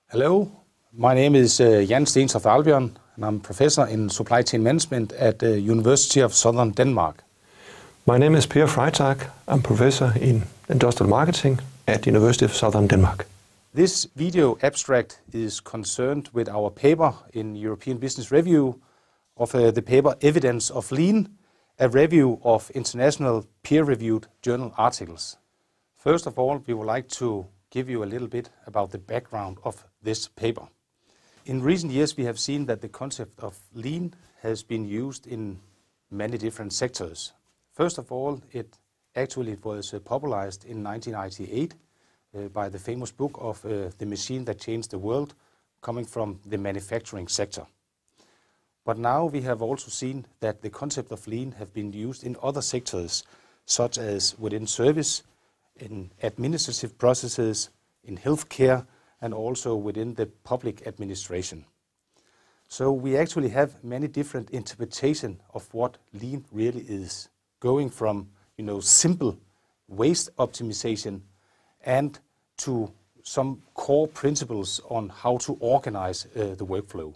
Hello, my name is Jan Stentoft Albjørn, and I'm professor in supply chain management at the University of Southern Denmark. My name is Per Freitag. I'm professor in industrial marketing at the University of Southern Denmark. This video abstract is concerned with our paper in European Business Review of the paper Evidence of Lean, a review of international peer-reviewed journal articles. First of all, we would like to give you a little bit about the background of this paper. In recent years, we have seen that the concept of lean has been used in many different sectors. First of all, it was popularized in 1998 by the famous book of The Machine That Changed the World, coming from the manufacturing sector. But now we have also seen that the concept of lean have been used in other sectors, such as within service, in administrative processes, in healthcare, and also within the public administration. So we actually have many different interpretations of what lean really is, going from simple waste optimization and to some core principles on how to organize the workflow.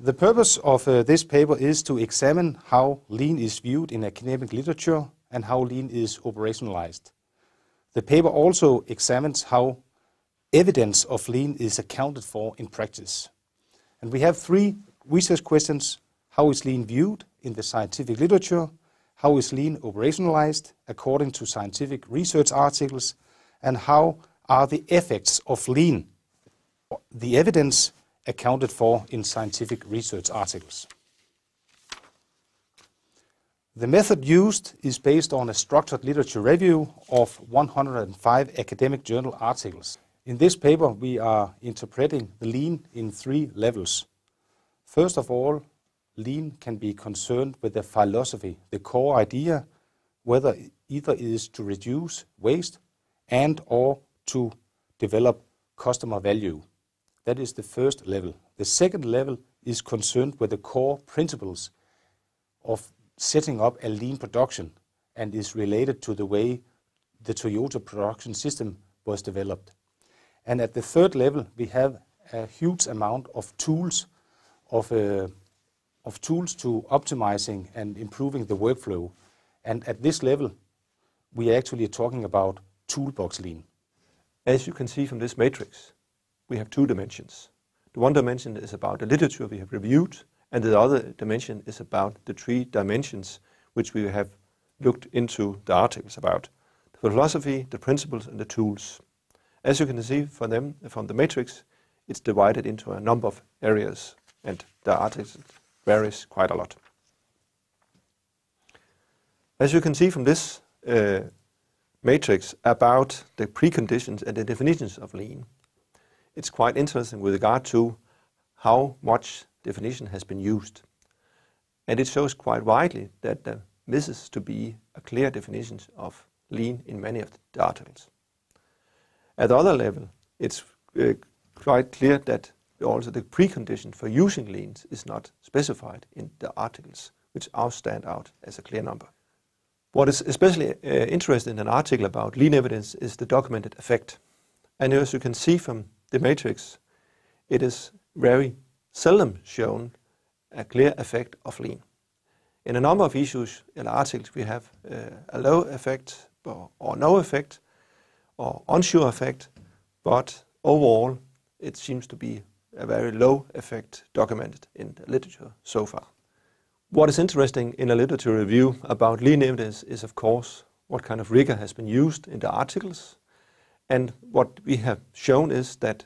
The purpose of this paper is to examine how lean is viewed in academic literature and how lean is operationalized. The paper also examines how evidence of lean is accounted for in practice. And we have three research questions. How is lean viewed in the scientific literature? How is lean operationalized according to scientific research articles? And how are the effects of lean, the evidence, accounted for in scientific research articles? The method used is based on a structured literature review of 105 academic journal articles. In this paper, we are interpreting the lean in three levels. First of all, lean can be concerned with the philosophy, the core idea, whether either it is to reduce waste and or to develop customer value. That is the first level. The second level is concerned with the core principles of setting up a lean production and is related to the way the Toyota production system was developed. And at the third level, we have a huge amount of tools to optimizing and improving the workflow. And at this level, we are actually talking about toolbox lean. As you can see from this matrix, we have two dimensions. The one dimension is about the literature we have reviewed, and the other dimension is about the three dimensions which we have looked into the articles about: the philosophy, the principles, and the tools. As you can see from the matrix, it's divided into a number of areas, and the articles varies quite a lot. As you can see from this matrix about the preconditions and the definitions of lean, it's quite interesting with regard to how much definition has been used. And it shows quite widely that there misses to be a clear definition of lean in many of the articles. At the other level, it's quite clear that also the precondition for using lean is not specified in the articles, which stand out as a clear number. What is especially interesting in an article about lean evidence is the documented effect. And as you can see from the matrix, it is very seldom shown a clear effect of lean. In a number of issues in articles, we have a low effect or no effect or unsure effect, but overall it seems to be a very low effect documented in the literature so far. What is interesting in a literature review about lean evidence is, of course, what kind of rigor has been used in the articles. And what we have shown is that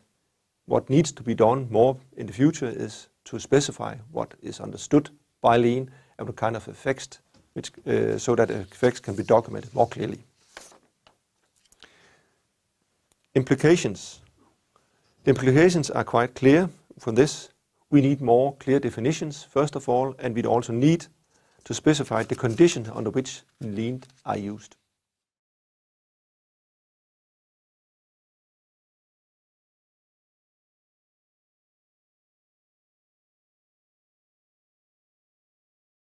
what needs to be done more in the future is to specify what is understood by lean and what kind of effects, so that effects can be documented more clearly. Implications. The implications are quite clear from this. We need more clear definitions, first of all, and we also need to specify the conditions under which lean are used.